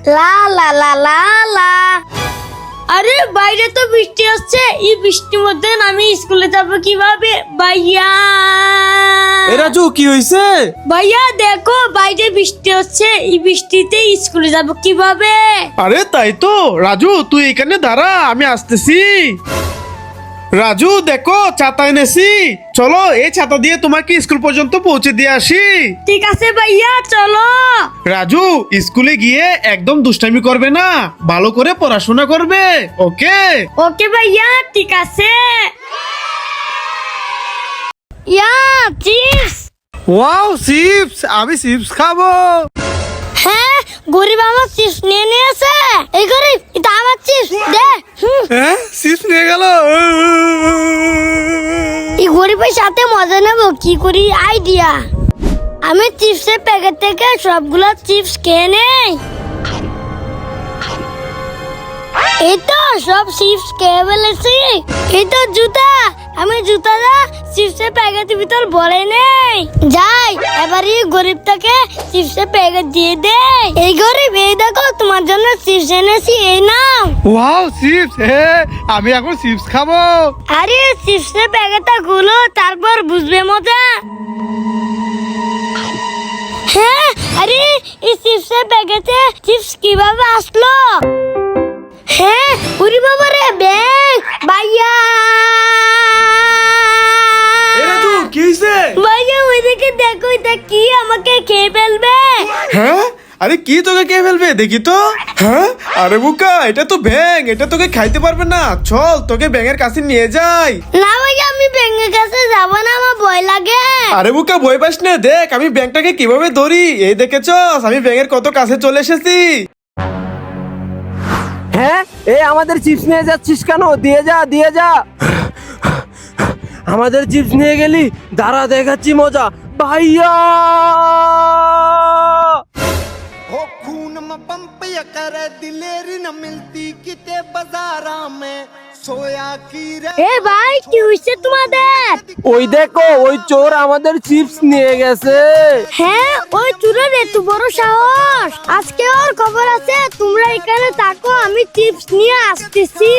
লা লা লা লা লা। আরে বাইরে তো বৃষ্টি হচ্ছে, এই বৃষ্টির মধ্যে আমি স্কুলে যাব কিভাবে ভাইয়া? এ রাজু কি হইছে? ভাইয়া দেখো বাইরে বৃষ্টি হচ্ছে, এই বৃষ্টিতে স্কুলে যাব কিভাবে? আরে তাই তো রাজু, তুই এখানে দাঁড়া, আমি আসতেছি। রাজু দেখো ছাতা এনেছি, চলো এই ছাতা দিয়ে তোমাকে স্কুল পর্যন্ত পৌঁছে দিয়ে আসি। ঠিক আছে ভাইয়া চলো। রাজু স্কুলে গিয়ে একদম দুষ্টামি করবে না, ভালো করে পড়াশোনা করবে, ওকে? ওকে ভাইয়া ঠিক আছে। ইয়া চিপস। ওয়াও চিপস, আমি চিপস খাবো। হ্যাঁ গরিব আমার চিপস নিয়ে নিয়েছে। এই গরিব এটা আমার চিপস দে। হ্যাঁ চিপস নিয়ে গেল। এই গরিবের সাথে মজা নেব কি করি আইডিয়া। আমি চিপসের প্যাকেট থেকে সবগুলো চিপস খেয়ে নেই। এই তো সব চিপস খেয়ে ফেলেছি। এই তো জুতা, আমি জুতাটা চিপসের প্যাকেটের ভিতর ভরে নেই। যাই এবার এই গরিবটাকে চিপসের প্যাকেট দিয়ে দে। এই গরিব এই দেখো তোমার জন্য চিপস এনেছি, এই নাও। ওয়াও চিপস, আমি এখন চিপস খাবো। আরে চিপসের প্যাকেটটা গুলো তারপর বুঝবে মজা। হ্যাঁ আরে এই চিপসের প্যাকেটে চিপস কিভাবে আসলো? হ্যাঁ উরি বাবা রে ব্যাং ভাইয়া। এ রাজু কি হইছে? ভাইয়া ওইদিকে দেখো, এটা কি আমাকে খেয়ে ফেলবে? হ্যাঁ আরে কি তোকে কে ফেলবে দেখি তো। হ্যাঁ আরে বুকা, এটা তো ব্যাঙ, এটা তোকে খাইতে পারবে না, চল তোকে ব্যাঙের কাছে নিয়ে যাই। না ভাইয়া আমি ব্যাঙের কাছে যাবো না, আমার ভয় লাগে। আরে বুকা ভয় পাস না, দেখ আমি ব্যাঙটাকে কিভাবে ধরি, এই দেখেছস আমি ব্যাঙের কত কাছে চলে এসেছি। হ্যাঁ এই আমাদের চিপস নিয়ে যাচ্ছিস কেন? দিয়ে যা দিয়ে যা। আমাদের চিপস নিয়ে গেলি, দাঁড়া দেখাচ্ছি মজা ভাইয়া। हो खून में पंप या करे दिलेरी न मिलती किते बाजारा में सोया की रे। এ ভাই কি হইছে তোমাদের? ওই দেখো ওই চোর আমাদের চিপস নিয়ে গেছে। হ্যাঁ ওই চুরের এত বড় সাহস, আজকে ওর খবর আছে। তোমরা এখানে থাকো, আমি চিপস নিয়ে আসতেছি।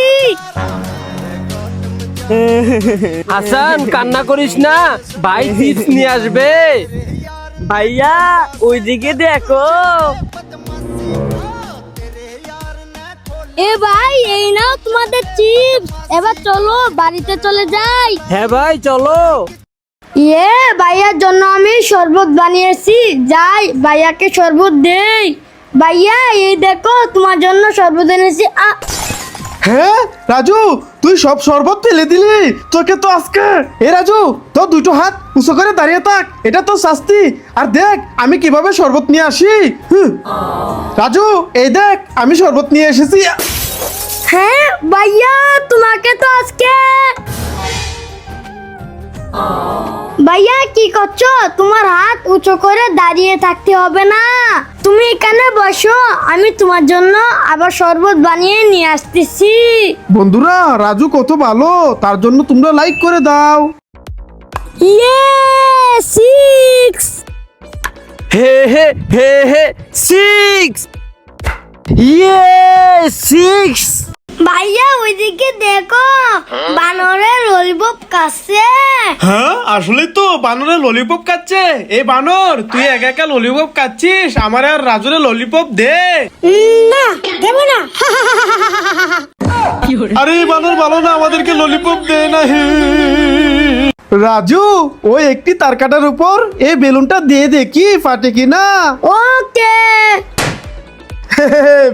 হাসান কান্না করিস না, ভাই চিপস নিয়ে আসবে। ভাইয়া ওইদিকে দেখো। এ ভাই এই নাও তোমাদের চিপস, এবার চলো বাড়িতে চলে যাই। হ্যাঁ ভাই চলো। ইয়ে ভাইয়ার জন্য আমি শরবত বানিয়েছি, যাই ভাইয়াকে শরবত দেই। ভাইয়া এই দেখো তোমার জন্য শরবত এনেছি। হ্যাঁ রাজু তুই সব শরবত ফেলে দিলি, তোকে তো আজকে। এ রাজু তোর দুটো হাত উঁচু করে দাঁড়িয়ে থাক, এটা তো শাস্তি। আর দেখ আমি কিভাবে শরবত নিয়ে আসি। রাজু এই দেখ আমি শরবত নিয়ে এসেছি। হ্যাঁ ভাইয়া তোমাকে তো আজকে। ভাইয়া কি করছো? তোমার হাত উঁচু করে দাঁড়িয়ে থাকতে হবে না, তুমি এখানে বসো, আমি তোমার জন্য আবার শরবত বানিয়ে নিয়ে আসতেছি। বন্ধুরা রাজু কত ভালো, তার জন্য তোমরা লাইক করে দাও। ইয়ে সিক্স। হে হে হে হে সিক্স। ইয়ে সিক্স। ভাইয়া ওইদিকে দেখো, বানরের ললিপপ কাছে। হ্যাঁ আসলে তো বানরের ললিপপ খাচ্ছে। এই বানর তুই একা একা ললিপপ খাচ্ছিস, আমার আর রাজুরে ললিপপ দে। না দেব না। আরে এই বানর ভালো না, আমাদেরকে ললিপপ দে না। রাজু ওই একটি তার কাটার উপর এই বেলুনটা দিয়ে দেখি ফাটে কিনা। ওকে।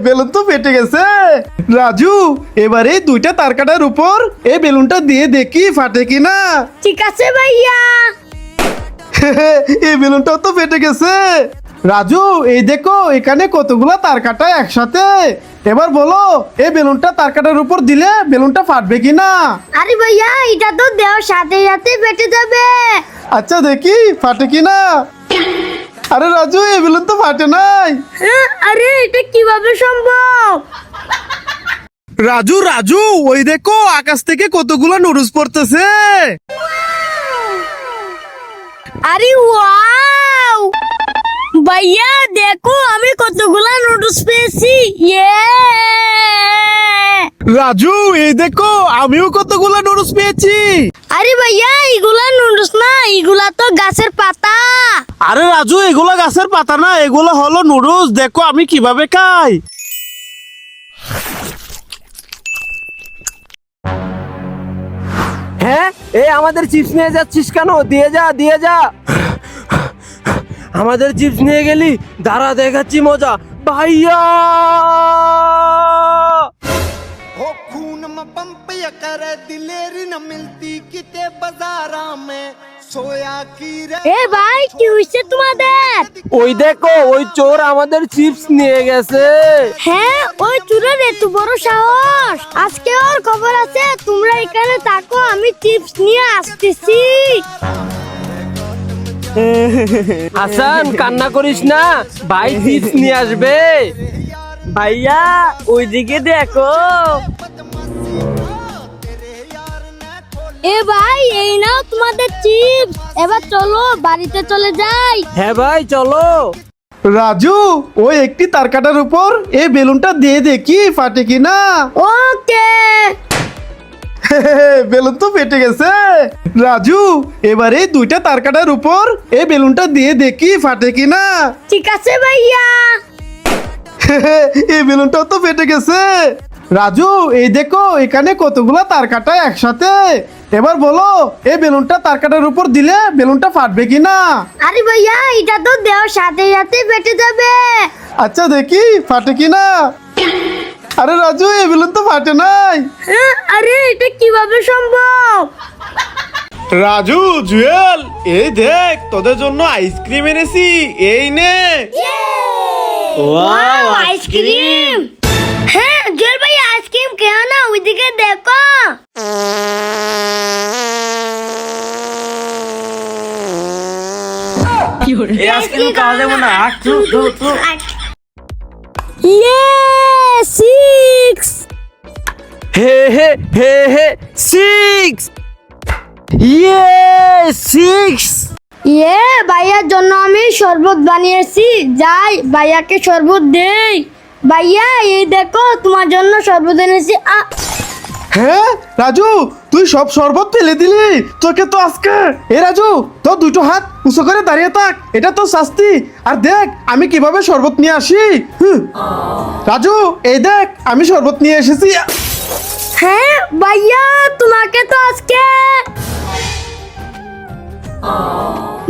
বেলুন তো ফেটে গেছে। রাজু এবারে দুইটা তার কাটার উপর এই বেলুনটা দিয়ে দেখি ফাটে কিনা। ঠিক আছে ভাইয়া। এই বেলুনটাও তো ফেটে গেছে। রাজু এই দেখো এখানে কতগুলা তার কাটা একসাথে। এবার বলো এই বেলুনটা তার কাটার উপর দিলে বেলুনটা ফাটবে কিনা। আরে ভাইয়া এটা তো দেওয়ার সাথে সাথে ফেটে যাবে। আচ্ছা দেখি ফাটে কিনা। আরে রাজু এই বেলুন তো ফাটে নাই। আরে এটা কিভাবে সম্ভব? রাজু রাজু ওই দেখো আকাশ থেকে কতগুলো নুডলস পড়তেছে। আরে ওয়াও ভাইয়া দেখো আমি কতগুলা নুডলস পেয়েছি ইয়ে রাজু এই দেখো আমিও কতগুলো নুডলস পেয়েছি। আরে ভাইয়া এগুলা নুডলস না, এগুলা তো গাছের পাতা। আরে রাজু এগুলো গাছের পাতা না, এগুলো হলো নুডলস। দেখো আমি কিভাবে খাই। হ্যাঁ, এই আমাদের চিপস নিয়ে যাচ্ছিস কেন? দিয়ে যা, দিয়ে যা। আমাদের চিপস নিয়ে গেলি, দাঁড়া দেখাচ্ছি মজা। ভাইয়া हो खून में पंप या करे दिलेरी न मिलती किते बाजारा में सोया की रे এ ভাই কি হইছে তোমাদের? ওই দেখো, ওই চোর আমাদের চিপস নিয়ে গেছে। হ্যাঁ ওই চুরের এত বড় সাহস, আজকে ওর খবর আছে। তোমরা এখানে থাকো, আমি চিপস নিয়ে আসতেছি। হাসান কান্না করিস না, ভাই চিপস নিয়ে আসবে। ভাইয়া ওইদিকে দেখো। এ ভাই এই নাও তোমাদের চিপস, এবার চলো বাড়িতে চলে যাই। হ্যাঁ ভাই চলো। রাজু ওই একটি তার কাটার উপর এই বেলুনটা দিয়ে দেখি ফাটে কিনা। ওকে বেলুন তো ফেটে গেছে। রাজু এবারে এই দুইটা তার কাটার উপর এই বেলুনটা দিয়ে দেখি ফাটে কিনা। ঠিক আছে ভাইয়া। এই বেলুনটাও তো ফেটে গেছে। রাজু এই দেখো এখানে কতগুলা তার কাটা একসাথে। এবার বলো এই বেলুনটা তার কাটার উপর দিলে বেলুনটা ফাটবে কিনা। আরে ভাইয়া এটা তো দেওয়ার সাথে সাথে ফেটে যাবে। আচ্ছা দেখি ফাটে কিনা। আরে রাজু এই বেলুন তো ফাটে নাই। হ্যাঁ, আরে এটা কিভাবে সম্ভব? রাজু জুয়েল এই দেখ তোদের জন্য আইসক্রিম এনেছি, এই নে। Wow ice cream. হ্যাঁ জুয়েল ভাই আইসক্রিম খেও না, ওইদিকে দেখো। এই আইসক্রিম খাওয়া যাবে না। ইয়ে 6। হে হে হে হে 6। ইয়ে 6। ইয়ে ভাইয়ার জন্য আমি শরবত বানিয়েছি, যাই ভাইয়াকে শরবত দেই। ভাইয়া এই দেখো তোমার জন্য শরবত এনেছি। হ্যাঁ রাজু তুই সব শরবত ফেলে দিলি, তোকে তো আজকে। এ রাজু তো দুটো হাত উঁচু করে দাঁড়িয়ে থাক, এটা তো শাস্তি। আর দেখ আমি কিভাবে শরবত নিয়ে আসি। রাজু এই দেখ আমি শরবত নিয়ে এসেছি। হ্যাঁ ভাইয়া তোমাকে তো আজকে।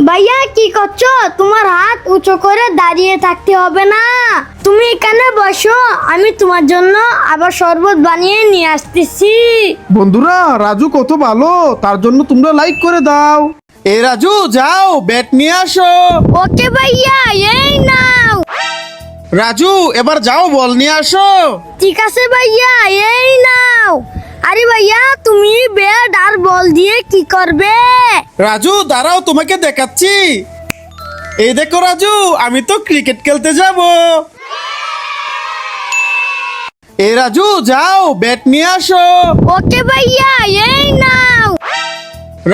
ভাইয়া কি করছো? তোমার হাত উঁচু করে দাঁড়িয়ে থাকতে হবে না, তুমি এখানে বসো, আমি তোমার জন্য আবার শরবত বানিয়ে নিয়ে আসতেছি। বন্ধুরা রাজু কত ভালো, তার জন্য তোমরা লাইক করে দাও। এ রাজু যাও ব্যাট নিয়ে আসো। ওকে ভাইয়া এই নাও। রাজু এবার যাও বল নিয়ে আসো। ঠিক আছে ভাইয়া এই নাও। আরে ভাইয়া তুমি ব্যাট আর বল দিয়ে কি করবে? রাজু দাঁড়াও তোমাকে দেখাচ্ছি। এই দেখো রাজু আমি তো ক্রিকেট খেলতে যাব। এ রাজু যাও ব্যাট নিয়ে আসো। ওকে ভাইয়া এই নাও।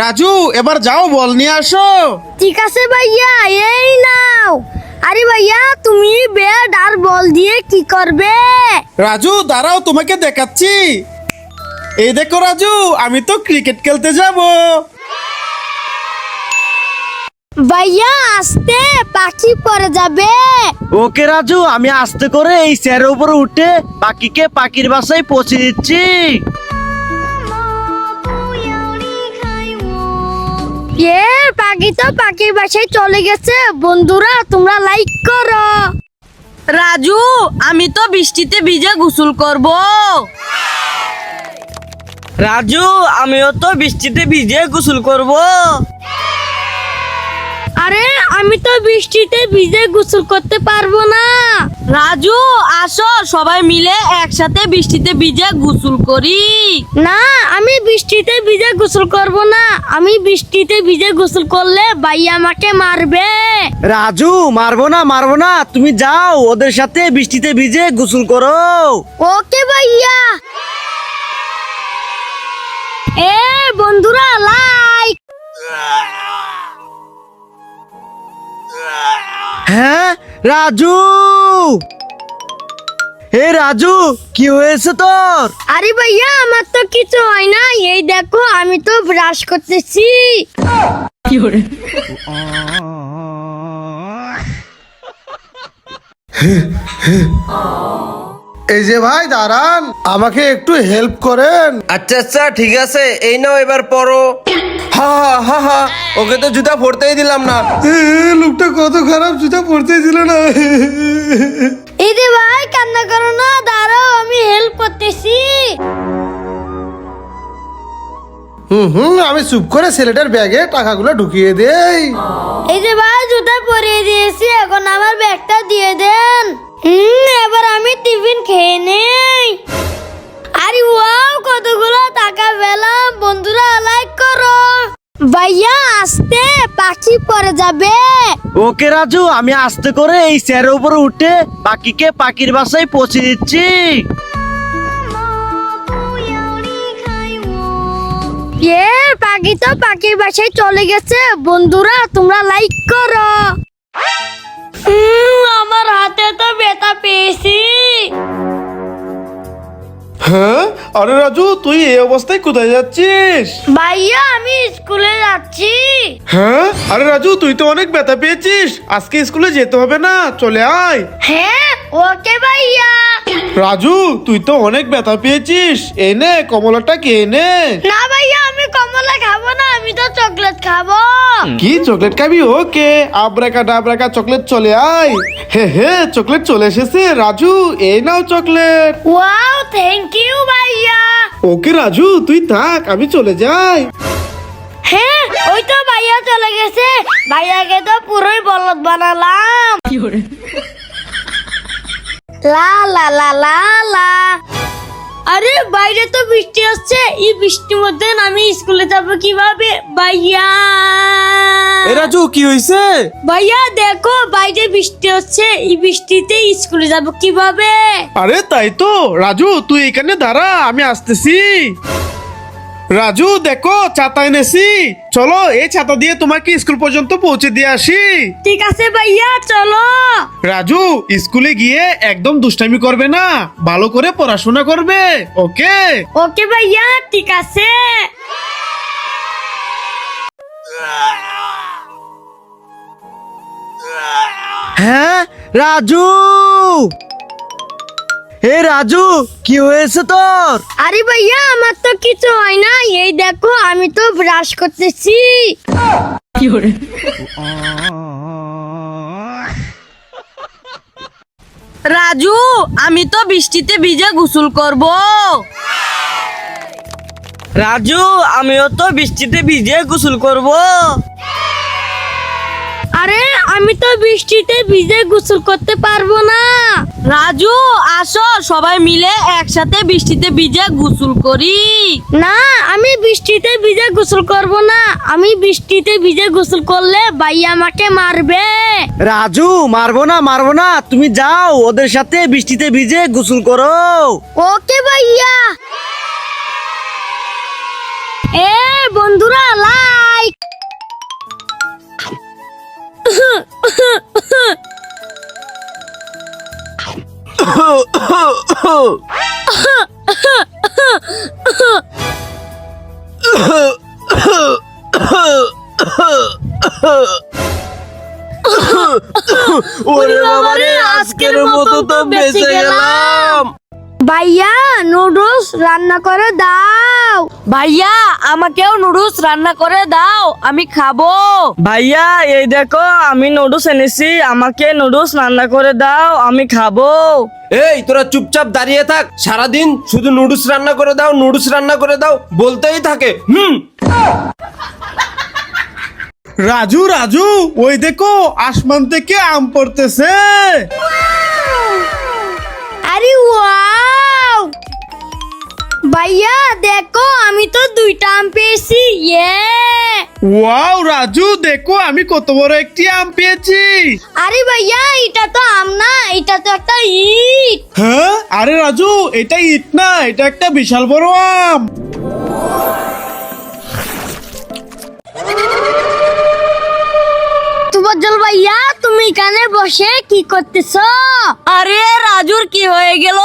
রাজু এবার যাও বল নিয়ে আসো। ঠিক আছে ভাইয়া এই নাও। আরে ভাইয়া তুমি ব্যাট আর বল দিয়ে কি করবে? রাজু দাঁড়াও তোমাকে দেখাচ্ছি। এই দেখো রাজু আমি তো ক্রিকেট খেলতে যাব। ভাইয়া আস্তে, পাখি পড়ে যাবে। ওকে রাজু আমি আস্তে করে এই চেয়ারের উপরে উঠে পাখিকে পাখির বাসায় পৌঁছে দিচ্ছি। পাখি তো পাখির বাসায় চলে গেছে। বন্ধুরা তোমরা লাইক করো। রাজু আমি তো বৃষ্টিতে ভিজে গোসল করব। রাজু আমিও তো বৃষ্টিতে ভিজে গোসল করব। আরে আমি তো বৃষ্টিতে ভিজে গোসল করতে পারবো না। রাজু আসো সবাই মিলে একসাথে বৃষ্টিতে ভিজে গোসল করি। না আমি বৃষ্টিতে ভিজে গোসল করব না, আমি বৃষ্টিতে ভিজে গোসল করলে ভাইয়া আমাকে মারবে। রাজু মারবো না, তুমি যাও ওদের সাথে বৃষ্টিতে ভিজে গোসল করো। ওকে ভাইয়া। এ বন্ধুরা লাইক। হ্যাঁ রাজু, রাজু কি হয়েছে তোর? আরে ভাইয়া আমার তো কিছু হয় না, এই দেখো আমি তো ব্রাশ করতেছি। এই যে ভাই দাঁড়ান, আমাকে একটু হেল্প করেন। আচ্ছা আচ্ছা ঠিক আছে, এই নাও এবার পড়ো। হা হা হা হা, ওকে তো জুতা পরতেই দিলাম না। লোকটা কত খারাপ, জুতা পড়তে দিল না। এই যে ভাই কান্না করো না, দাঁড়াও আমি হেল্প করতেছি। আমি চুপ করে ছেলেটার ব্যাগে টাকাগুলো ঢুকিয়ে দেই। এই যে ভাই জুতা পরিয়ে দিয়েছি, এখন আমার ব্যাগটা দিয়ে দেন। এবার আমি টিফিন খেয়ে নেই। আরে ওয়াও কতগুলো টাকা পেলাম, বন্ধুরা লাইক করো। ভাইয়া আসতে পাখি পড়ে যাবে। ওকে রাজু, আমি আস্তে করে এই চেয়ারের উপরে উঠে পাখিকে পাখির বাসায় পৌঁছে দিচ্ছি। পাখি তো পাখির বাসায় চলে গেছে। বন্ধুরা তোমরা লাইক করো। আমার হাতে তো ব্যথা পেয়েছি। হ্যাঁ, আরে রাজু তুই এই অবস্থায় কোথায় যাচ্ছিস? ভাইয়া আমি স্কুলে যাচ্ছি। হ্যাঁ, আরে রাজু তুই তো অনেক ব্যথা পেয়েছিস, আজকে স্কুলে যেতে হবে না, চলে আয়। হ্যাঁ ওকে ভাইয়া। রাজু তুই তো অনেক ব্যথা পেয়েছিস, এই নে কমলাটা খেয়ে নে। না ভাইয়া আমি কমলা খাবো না, আমি তো চকলেট খাবো। কি চকলেট খাবি? ওকে, আব্রাকা ডাবরাকা চকলেট চলে আয়। হে হে, চকলেট চলে এসেছে রাজু, এই নাও চকলেট। ওয়াও থ্যাংক ইউ ভাইয়া। ওকে রাজু তুই থাক, আমি চলে যাই। হ্যাঁ ওই তো ভাইয়া চলে গেছে, ভাইয়াকে তো পুরোই বলদ বানালাম। লা লা লা লা লা। আরে বাইরে তো বৃষ্টি হচ্ছে, এই বৃষ্টির মধ্যে আমি স্কুলে যাব কিভাবে? ভাইয়া এ রাজু কি হয়েছে? ভাইয়া দেখো বাইরে বৃষ্টি হচ্ছে, এই বৃষ্টিতে স্কুলে যাব কিভাবে? আরে তাই তো রাজু, তুই এখানে দাঁড়া, আমি আসতেছি। রাজু দেখো ছাতা এনেছি, চলো এই ছাতা দিয়ে তোমাকে স্কুল পর্যন্ত পৌঁছে দিয়ে আসি। ঠিক আছে ভাইয়া চলো। রাজু স্কুলে গিয়ে একদম দুষ্টামি করবে না, ভালো করে পড়াশোনা করবে, ওকে? ওকে ভাইয়া ঠিক আছে। হ্যাঁ রাজু, রাজু কি হয়েছে তোর? আরে ভাইয়া আমার তো কিছু হয় না, এই দেখো আমি তো ব্রাশ করতেছি। রাজু আমি তো বৃষ্টিতে ভিজে গোসল করব। রাজু আমিও তো বৃষ্টিতে ভিজে গোসল করব। আরে আমি তো বৃষ্টিতে ভিজে গোসল করতে পারবো না। রাজু আসো সবাই মিলে একসাথে বৃষ্টিতে ভিজে গোসল করি। না আমি বৃষ্টিতে ভিজে গোসল করব না, আমি বৃষ্টিতে ভিজে গোসল করলে ভাইয়া আমাকে মারবে। রাজু মারবো না, তুমি যাও ওদের সাথে বৃষ্টিতে ভিজে গোসল করো। ওকে ভাইয়া। বন্ধুরা লাইক। ওরে বাবারে, আজকের মতো তো বেঁচে গেলাম। ভাইয়া নুডলস রান্না করে দাও। ভাইয়া আমাকেও নুডলস রান্না করে দাও, আমি খাবো। ভাইয়া এই দেখো আমি নুডলস এনেছি, আমাকে নুডলস রান্না করে দাও, আমি খাবো। এই তোরা চুপচাপ দাঁড়িয়ে থাক, সারাদিন শুধু নুডলস রান্না করে দাও, নুডলস রান্না করে দাও বলতেই থাকে। রাজু রাজু ওই দেখো আসমান থেকে আম পড়তেছে। আরে ওয়াও ভাইয়া দেখো আমি তো 2টা আম পেয়েছি। ওয়াও রাজু দেখো আমি কত বড় একটি আম পেয়েছি। আরে ভাইয়া এটা তো আম না, এটা তো একটা ইট। হ্যাঁ, আরে রাজু এটা ইট না, এটা একটা বিশাল বড় আম। তুফাজ্জল ভাইয়া তুমি এখানে বসে কি করতেছ? আরে রাজুর কি হয়ে গেল?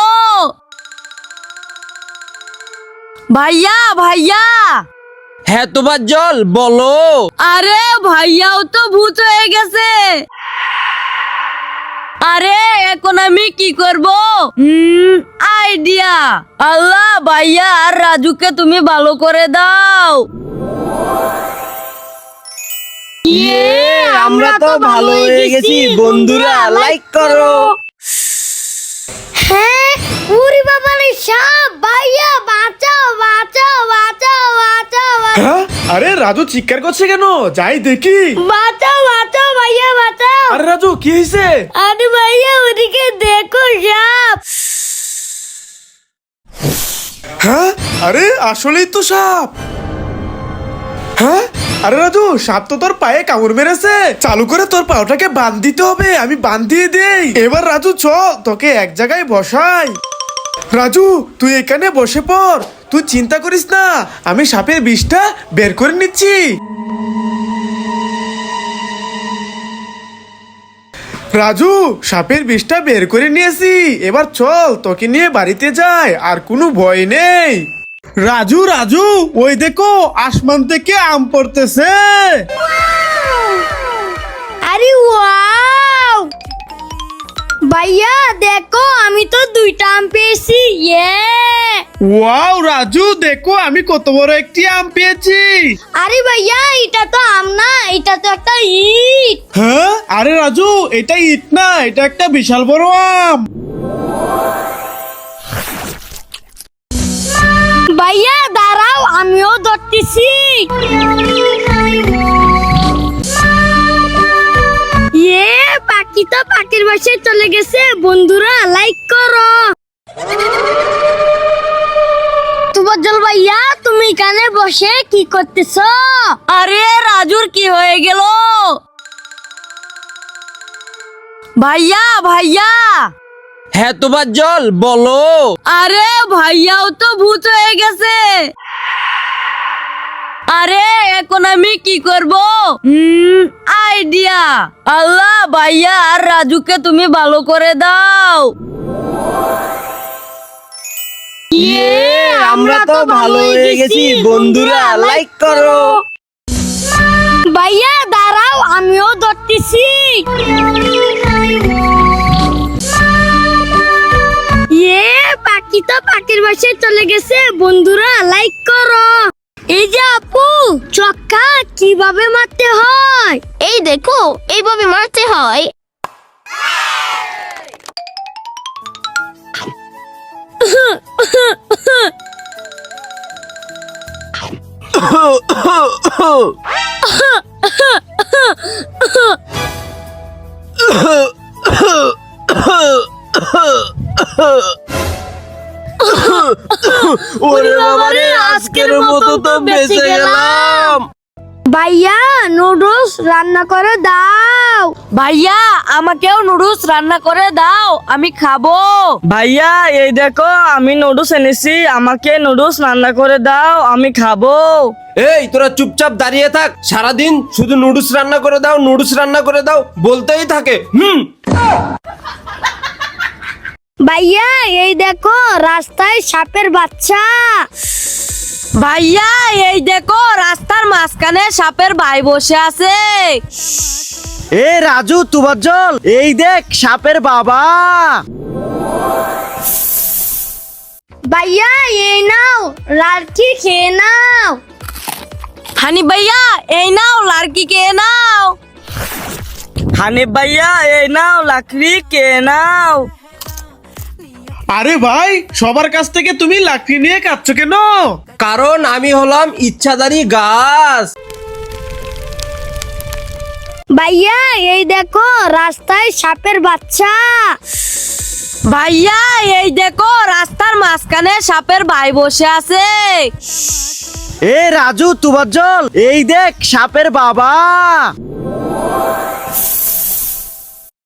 ভাইয়া ভাইয়া, হ্যাঁ তোমার জল বলো। আরে ভাইয়াও তো ভূত হয়ে গেছে। আরে এখন আমি কি করব? আইডিয়া। আল্লাহ, ভাইয়া আর রাজুকে তুমি ভালো করে দাও। আমরা তো ভালো হয়ে গেছি বন্ধুরা, লাইক করো। হ্যাঁ, উরি বাবা রে সাপ! ভাইয়া বাঁচাও বাঁচাও বাঁচাও বাঁচাও হ্যাঁ? আরে রাজু চিৎকার করছে কেন? যাই দেখি। বাঁচাও বাঁচাও ভাইয়া বাঁচাও! আরে রাজু কি হয়েছে? আরে ভাইয়া ওদিকে দেখো সাপ! হ্যাঁ, আরে আসলেই তো সাপ। হ্যাঁ, আরে রাজু সাপ তো তোর পায়ে কামড় মেরেছে। চালু করে তোর পাওটাকে বাঁধ দিতে হবে। আমি বাঁধ দিয়ে দেই। এবার রাজু চল, তোকে এক জায়গায় বসাই। রাজু তুই এখানে বসে পড়, তুই চিন্তা করিস না, আমি সাপের বিষটা বের করে নিচ্ছি। রাজু সাপের বিষটা বের করে নিয়েছি। এবার চল তোকে নিয়ে বাড়িতে যাই, আর কোনো ভয় নেই। রাজু রাজু ওই দেখো আসমান থেকে আম পড়তেছে। আরে ওয়াও! ভাইয়া দেখো, আমি তো 2টা আম পেয়েছি। ইয়ে! ওয়াও রাজু দেখো আমি কত বড় একটি আম পেয়েছি। আরে ভাইয়া, এটা তো আম না, এটা তো একটা ইট। হ্যাঁ, আরে রাজু এটা ইট না, এটা একটা বিশাল বড় আম। ভাইয়া দাঁড়াও, আমিও ধরতেছি। ইয়ে, পাখি তো পাখির বাসায় চলে গেছে। বন্ধুরা লাইক করো। তুবজ্জল ভাইয়া, তুমি এখানে বসে কি করতেছ? আরে রাজুর কি হয়ে গেল? ভাইয়া ভাইয়া, হ্যাঁ তোমার জল বলো। আরে ভাইয়াও তো ভূত হয়ে গেছে। আরে এখন আমি কি করব? আইডিয়া। আল্লাহ, ভাইয়া আর রাজুকে তুমি ভালো করে দাও। আমরা তো ভালো হয়ে গেছি বন্ধুরা, লাইক করো। ভাইয়া দাঁড়াও, আমিও ধরতেছি। ইয়ে, পাখি তো পাখির বাসায় চলে গেছে। বন্ধুরা লাইক করো। এই যে আপু, চক্কা কিভাবে মারতে হয়? এই দেখো, এইভাবে মারতে হয়। ওরে বাবারে, আজকের মতো তো বেঁচে গেলাম। ভাইয়া নুডলস রান্না করে দাও। ভাইয়া আমাকেও নুডলস রান্না করে দাও, আমি খাবো। ভাইয়া এই দেখো আমি নুডলস এনেছি, আমাকে নুডলস রান্না করে দাও, আমি খাবো। এই তোরা চুপচাপ দাঁড়িয়ে থাক, সারাদিন শুধু নুডলস রান্না করে দাও, নুডলস রান্না করে দাও বলতেই থাকে। ভাইয়া এই দেখো, রাস্তায় সাপের বাচ্চা। ভাইয়া এই দেখো, রাস্তার মাঝখানে সাপের ভাই বসে আছে। এ রাজু তুবাজ্জল, এই দেখ সাপের বাবা। ভাইয়া এই নাও, লাড়কি খেয়ে নাও। হানি ভাইয়া এই নাও, লাড়কি কে নাও। হানি ভাইয়া এই নাও, লাকড়ি কে নাও। আরে ভাই সবার কাছ থেকে তুমি লাকড়ি নিয়ে কাটছো কেন? কারণ আমি হলাম ইচ্ছাধারী গাছ। ভাইয়া এই দেখো, রাস্তায় সাপের বাচ্চা। ভাইয়া এই দেখো, রাস্তার মাঝখানে সাপের ভাই বসে আছে। এ রাজু তুবাজ্জল, এই দেখ সাপের বাবা।